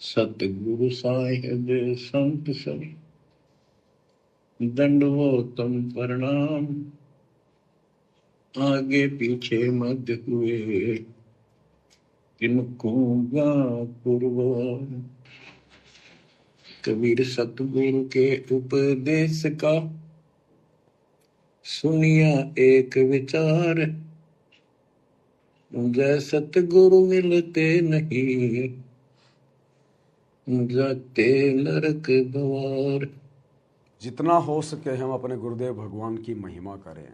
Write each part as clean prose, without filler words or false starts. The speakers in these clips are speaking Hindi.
सतगुरु साहिब संत सब दंडवतम प्रणाम। आगे पीछे मध्य हुए किनको पुरवान। कबीर सतगुरु के उपदेश का सुनिया एक विचार। जय सतगुरु मिलते नहीं जाते नरक द्वार। जितना हो सके हम अपने गुरुदेव भगवान की महिमा करें,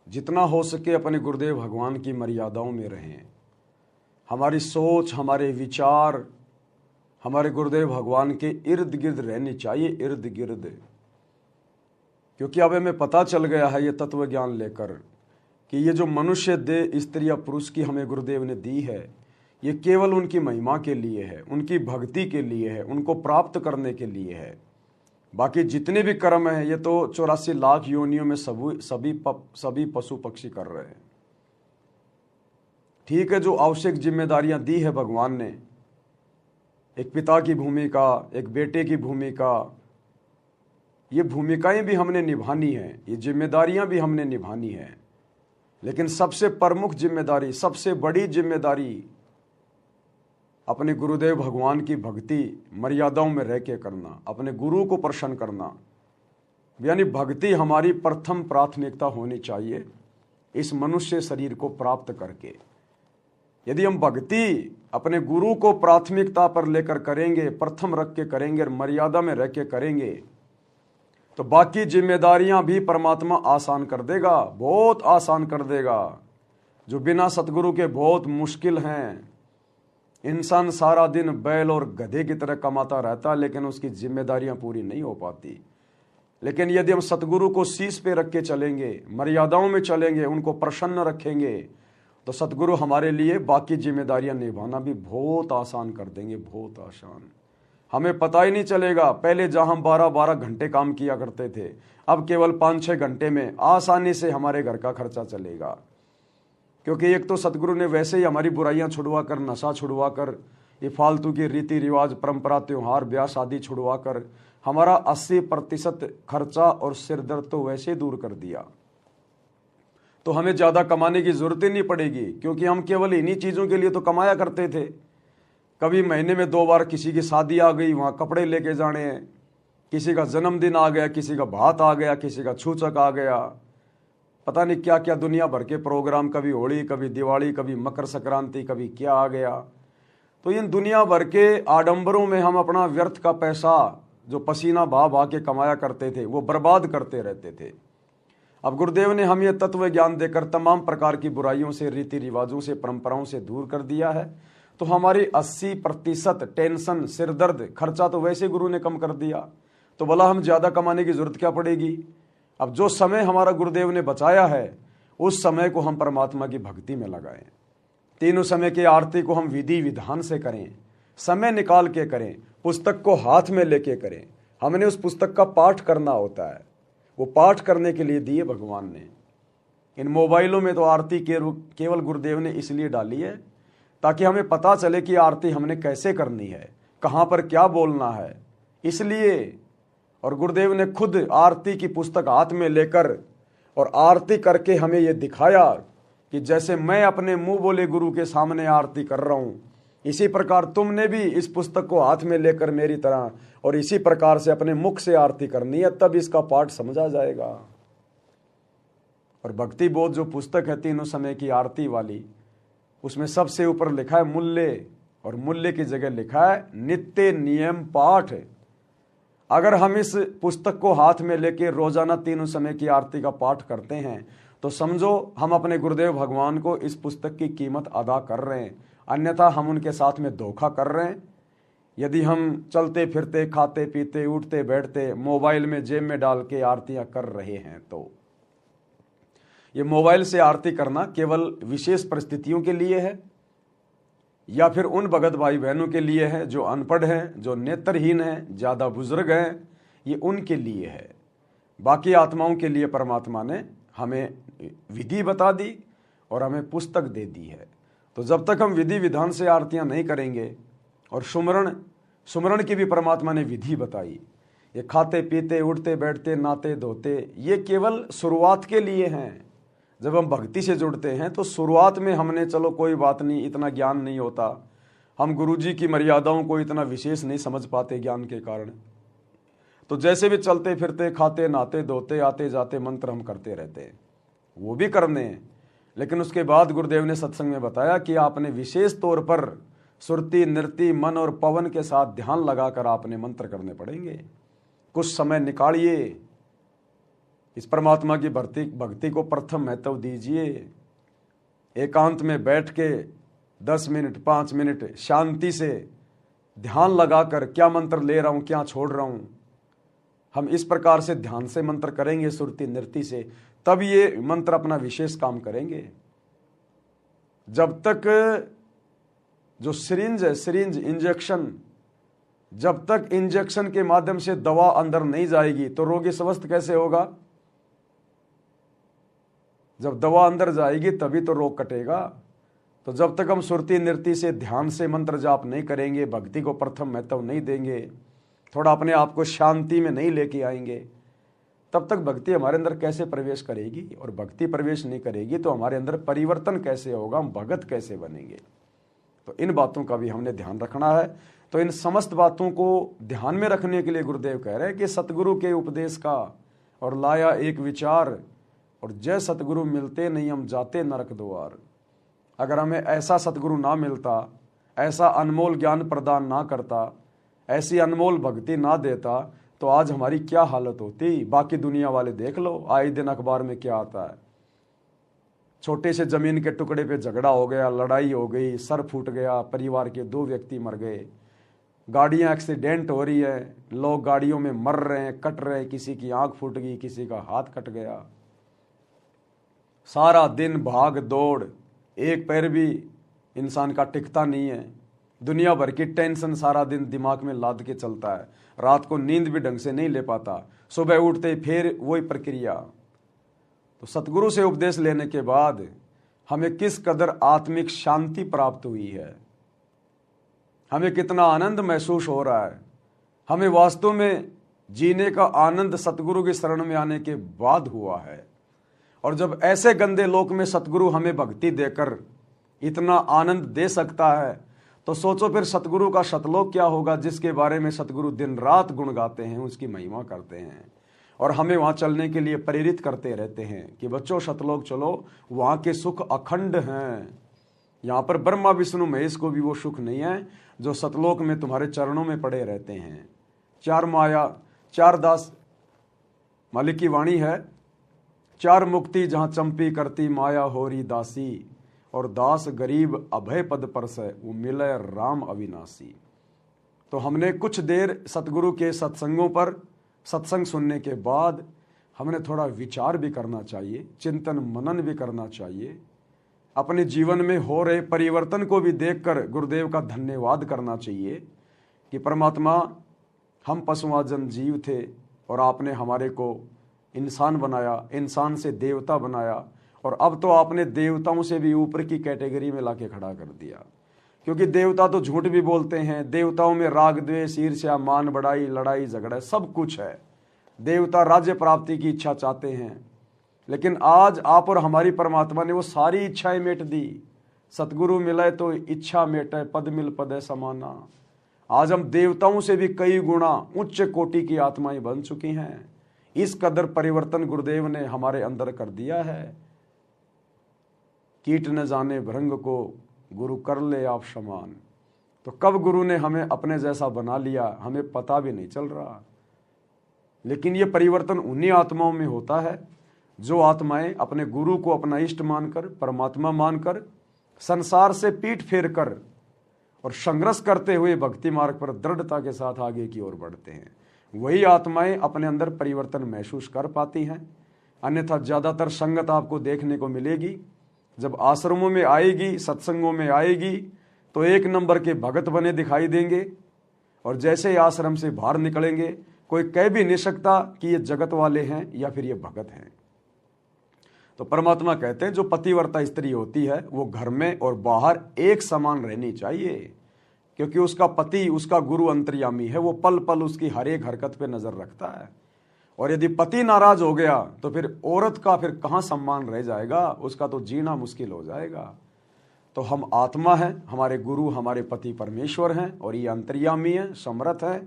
जितना हो सके अपने गुरुदेव भगवान की मर्यादाओं में रहें। हमारी सोच, हमारे विचार हमारे गुरुदेव भगवान के इर्द गिर्द रहनी चाहिए, इर्द गिर्द। क्योंकि अब हमें पता चल गया है ये तत्व ज्ञान लेकर कि ये जो मनुष्य देह स्त्री या पुरुष की हमें गुरुदेव ने दी है, ये केवल उनकी महिमा के लिए है, उनकी भक्ति के लिए है, उनको प्राप्त करने के लिए है। बाकी जितने भी कर्म हैं ये तो 84 लाख योनियों में सभी पशु पक्षी कर रहे हैं। ठीक है, जो आवश्यक जिम्मेदारियां दी है भगवान ने, एक पिता की भूमिका, एक बेटे की भूमिका, ये भूमिकाएं भी हमने निभानी है, ये जिम्मेदारियां भी हमने निभानी है। लेकिन सबसे प्रमुख जिम्मेदारी, सबसे बड़ी जिम्मेदारी अपने गुरुदेव भगवान की भक्ति मर्यादाओं में रह के करना, अपने गुरु को प्रसन्न करना। यानी भक्ति हमारी प्रथम प्राथमिकता होनी चाहिए इस मनुष्य शरीर को प्राप्त करके। यदि हम भक्ति अपने गुरु को प्राथमिकता पर लेकर करेंगे, प्रथम रख के करेंगे और मर्यादा में रह के करेंगे, तो बाकी जिम्मेदारियां भी परमात्मा आसान कर देगा, बहुत आसान कर देगा। जो बिना सतगुरु के बहुत मुश्किल हैं। इंसान सारा दिन बैल और गधे की तरह कमाता रहता, लेकिन उसकी जिम्मेदारियां पूरी नहीं हो पाती। लेकिन यदि हम सतगुरु को शीश पे रख के चलेंगे, मर्यादाओं में चलेंगे, उनको प्रसन्न रखेंगे, तो सतगुरु हमारे लिए बाकी जिम्मेदारियां निभाना भी बहुत आसान कर देंगे, बहुत आसान। हमें पता ही नहीं चलेगा। पहले जहां हम 12-12 घंटे काम किया करते थे, अब केवल 5-6 घंटे में आसानी से हमारे घर का खर्चा चलेगा। क्योंकि एक तो सतगुरु ने वैसे ही हमारी बुराइयां छुड़वा कर, नशा छुड़वा कर, ये फालतू की रीति रिवाज, परंपरा, त्योहार, ब्याह शादी छुड़वा कर हमारा 80% खर्चा और सिरदर्द तो वैसे दूर कर दिया। तो हमें ज़्यादा कमाने की जरूरत ही नहीं पड़ेगी, क्योंकि हम केवल इन्हीं चीज़ों के लिए तो कमाया करते थे। कभी महीने में 2 बार किसी की शादी आ गई, वहाँ कपड़े लेके जाने हैं, किसी का जन्मदिन आ गया, किसी का भात आ गया, किसी का छूचक आ गया, पता नहीं क्या क्या दुनिया भर के प्रोग्राम, कभी होली, कभी दिवाली, कभी मकर संक्रांति, कभी क्या आ गया। तो इन दुनिया भर के आडंबरों में हम अपना व्यर्थ का पैसा जो पसीना बहा बहा के कमाया करते थे वो बर्बाद करते रहते थे। अब गुरुदेव ने हमें तत्व ज्ञान देकर तमाम प्रकार की बुराइयों से, रीति रिवाजों से, परंपराओं से दूर कर दिया है। तो हमारी 80% टेंशन, सिरदर्द, खर्चा तो वैसे गुरु ने कम कर दिया। तो भला हम ज़्यादा कमाने की जरूरत क्या पड़ेगी। अब जो समय हमारा गुरुदेव ने बचाया है, उस समय को हम परमात्मा की भक्ति में लगाएं। तीनों समय की आरती को हम विधि विधान से करें, समय निकाल के करें, पुस्तक को हाथ में लेके करें। हमने उस पुस्तक का पाठ करना होता है, वो पाठ करने के लिए दिए भगवान ने। इन मोबाइलों में तो आरती केवल गुरुदेव ने इसलिए डाली है ताकि हमें पता चले कि आरती हमने कैसे करनी है, कहाँ पर क्या बोलना है, इसलिए। और गुरुदेव ने खुद आरती की पुस्तक हाथ में लेकर और आरती करके हमें ये दिखाया कि जैसे मैं अपने मुंह बोले गुरु के सामने आरती कर रहा हूँ, इसी प्रकार तुमने भी इस पुस्तक को हाथ में लेकर मेरी तरह और इसी प्रकार से अपने मुख से आरती करनी है, तब इसका पाठ समझा जाएगा। और भक्ति बोध जो पुस्तक है तीनों समय की आरती वाली, उसमें सबसे ऊपर लिखा है मूल्य, और मूल्य की जगह लिखा है नित्य नियम पाठ। अगर हम इस पुस्तक को हाथ में लेके रोजाना तीनों समय की आरती का पाठ करते हैं, तो समझो हम अपने गुरुदेव भगवान को इस पुस्तक की कीमत अदा कर रहे हैं, अन्यथा हम उनके साथ में धोखा कर रहे हैं। यदि हम चलते फिरते, खाते पीते, उठते बैठते मोबाइल में जेब में डाल के आरतियां कर रहे हैं, तो ये मोबाइल से आरती करना केवल विशेष परिस्थितियों के लिए है, या फिर उन भगत भाई बहनों के लिए है जो अनपढ़ हैं, जो नेत्रहीन हैं, ज़्यादा बुजुर्ग हैं, ये उनके लिए है। बाकी आत्माओं के लिए परमात्मा ने हमें विधि बता दी और हमें पुस्तक दे दी है। तो जब तक हम विधि विधान से आरतियां नहीं करेंगे, और सुमरण की भी परमात्मा ने विधि बताई। ये खाते पीते उठते बैठते नहाते धोते ये केवल शुरुआत के लिए हैं। जब हम भक्ति से जुड़ते हैं तो शुरुआत में हमने चलो कोई बात नहीं, इतना ज्ञान नहीं होता, हम गुरुजी की मर्यादाओं को इतना विशेष नहीं समझ पाते ज्ञान के कारण, तो जैसे भी चलते फिरते खाते नहाते धोते आते जाते मंत्र हम करते रहते हैं, वो भी करने हैं। लेकिन उसके बाद गुरुदेव ने सत्संग में बताया कि आपने विशेष तौर पर सुरती नृत्य मन और पवन के साथ ध्यान लगाकर आपने मंत्र करने पड़ेंगे। कुछ समय निकालिए, इस परमात्मा की भक्ति को प्रथम महत्व दीजिए। एकांत में बैठ के 10 मिनट 5 मिनट शांति से ध्यान लगाकर क्या मंत्र ले रहा हूं क्या छोड़ रहा हूं, हम इस प्रकार से ध्यान से मंत्र करेंगे सुरती नृत्य से, तब ये मंत्र अपना विशेष काम करेंगे। जब तक जो सिरिंज है, सिरिंज इंजेक्शन, जब तक इंजेक्शन के माध्यम से दवा अंदर नहीं जाएगी तो रोगी स्वस्थ कैसे होगा? जब दवा अंदर जाएगी तभी तो रोग कटेगा। तो जब तक हम सुरती नृत्य से ध्यान से मंत्र जाप नहीं करेंगे, भक्ति को प्रथम महत्व नहीं देंगे, थोड़ा अपने आप को शांति में नहीं लेके आएंगे, तब तक भक्ति हमारे अंदर कैसे प्रवेश करेगी? और भक्ति प्रवेश नहीं करेगी तो हमारे अंदर परिवर्तन कैसे होगा, हम भगत कैसे बनेंगे? तो इन बातों का भी हमने ध्यान रखना है। तो इन समस्त बातों को ध्यान में रखने के लिए गुरुदेव कह रहे हैं कि सतगुरु के उपदेश का और लाया एक विचार, और जय सतगुरु मिलते नहीं हम जाते नरक द्वार। अगर हमें ऐसा सतगुरु ना मिलता, ऐसा अनमोल ज्ञान प्रदान ना करता, ऐसी अनमोल भक्ति ना देता, तो आज हमारी क्या हालत होती? बाकी दुनिया वाले देख लो, आए दिन अखबार में क्या आता है, छोटे से जमीन के टुकड़े पे झगड़ा हो गया, लड़ाई हो गई, सर फूट गया, परिवार के 2 व्यक्ति मर गए, गाड़ियां एक्सीडेंट हो रही है, लोग गाड़ियों में मर रहे हैं, कट रहे हैं, किसी की आंख फूट गई, किसी का हाथ कट गया, सारा दिन भाग दौड़, एक पैर भी इंसान का टिकता नहीं है, दुनिया भर की टेंशन सारा दिन दिमाग में लाद के चलता है, रात को नींद भी ढंग से नहीं ले पाता, सुबह उठते फिर वही प्रक्रिया। तो सतगुरु से उपदेश लेने के बाद हमें किस कदर आत्मिक शांति प्राप्त हुई है, हमें कितना आनंद महसूस हो रहा है, हमें वास्तव में जीने का आनंद सतगुरु की शरण में आने के बाद हुआ है। और जब ऐसे गंदे लोक में सतगुरु हमें भक्ति देकर इतना आनंद दे सकता है, तो सोचो फिर सतगुरु का सतलोक क्या होगा, जिसके बारे में सतगुरु दिन रात गुण गाते हैं, उसकी महिमा करते हैं और हमें वहां चलने के लिए प्रेरित करते रहते हैं कि बच्चों सतलोक चलो, वहां के सुख अखंड हैं। यहाँ पर ब्रह्मा विष्णु महेश को भी वो सुख नहीं है जो सतलोक में तुम्हारे चरणों में पड़े रहते हैं। 4 माया 4 दास, मालिक की वाणी है, 4 मुक्ति जहां चंपी करती माया होरी दासी, और दास गरीब अभय पद परसै वो मिले राम अविनाशी। तो हमने कुछ देर सतगुरु के सत्संगों पर सत्संग सुनने के बाद हमने थोड़ा विचार भी करना चाहिए, चिंतन मनन भी करना चाहिए, अपने जीवन में हो रहे परिवर्तन को भी देखकर गुरुदेव का धन्यवाद करना चाहिए कि परमात्मा हम पशुआजन जीव थे और आपने हमारे को इंसान बनाया, इंसान से देवता बनाया, और अब तो आपने देवताओं से भी ऊपर की कैटेगरी में लाके खड़ा कर दिया। क्योंकि देवता तो झूठ भी बोलते हैं, देवताओं में राग द्वेष ईर्ष्या मान बढ़ाई लड़ाई झगड़ा सब कुछ है, देवता राज्य प्राप्ति की इच्छा चाहते हैं, लेकिन आज आप और हमारी परमात्मा ने वो सारी इच्छाएं मेट दी। सतगुरु मिले तो इच्छा मेटे, पद मिल पद समाना। आज हम देवताओं से भी कई गुना उच्च कोटि की आत्माएं बन चुकी हैं। इस कदर परिवर्तन गुरुदेव ने हमारे अंदर कर दिया है। कीट न जाने भृंग को गुरु कर ले आप समान। तो कब गुरु ने हमें अपने जैसा बना लिया हमें पता भी नहीं चल रहा। लेकिन ये परिवर्तन उन्हीं आत्माओं में होता है जो आत्माएं अपने गुरु को अपना इष्ट मानकर, परमात्मा मानकर, संसार से पीठ फेर कर और संघर्ष करते हुए भक्ति मार्ग पर दृढ़ता के साथ आगे की ओर बढ़ते हैं। वही आत्माएं अपने अंदर परिवर्तन महसूस कर पाती हैं। अन्यथा ज़्यादातर संगत आपको देखने को मिलेगी, जब आश्रमों में आएगी, सत्संगों में आएगी, तो 1 नंबर के भगत बने दिखाई देंगे, और जैसे ही आश्रम से बाहर निकलेंगे कोई कह भी नहीं सकता कि ये जगत वाले हैं या फिर ये भगत हैं। तो परमात्मा कहते हैं जो पतिव्रता स्त्री होती है वो घर में और बाहर एक समान रहनी चाहिए। क्योंकि उसका पति, उसका गुरु अंतर्यामी है, वो पल पल उसकी हर एक हरकत पे नजर रखता है। और यदि पति नाराज हो गया तो फिर औरत का फिर कहाँ सम्मान रह जाएगा, उसका तो जीना मुश्किल हो जाएगा। तो हम आत्मा हैं, हमारे गुरु हमारे पति परमेश्वर हैं, और ये अंतर्यामी है, समर्थ है,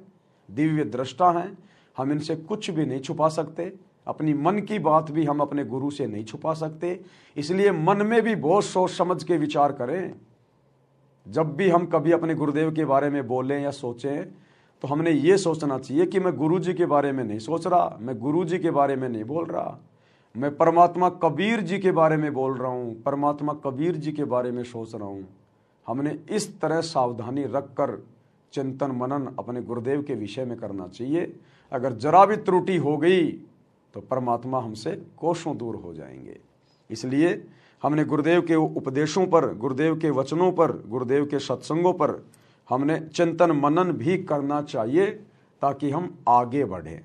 दिव्य दृष्टा हैं। हम इनसे कुछ भी नहीं छुपा सकते, अपनी मन की बात भी हम अपने गुरु से नहीं छुपा सकते। इसलिए मन में भी बहुत सोच समझ के विचार करें। जब भी हम कभी अपने गुरुदेव के बारे में बोलें या सोचें तो हमने ये सोचना चाहिए कि मैं गुरु जी के बारे में नहीं सोच रहा, मैं गुरु जी के बारे में नहीं बोल रहा, मैं परमात्मा कबीर जी के बारे में बोल रहा हूँ, परमात्मा कबीर जी के बारे में सोच रहा हूँ। हमने इस तरह सावधानी रखकर चिंतन मनन अपने गुरुदेव के विषय में करना चाहिए। अगर जरा भी त्रुटि हो गई तो परमात्मा हमसे कोसों दूर हो जाएंगे। इसलिए हमने गुरुदेव के उपदेशों पर, गुरुदेव के वचनों पर, गुरुदेव के सत्संगों पर हमने चिंतन मनन भी करना चाहिए ताकि हम आगे बढ़ें।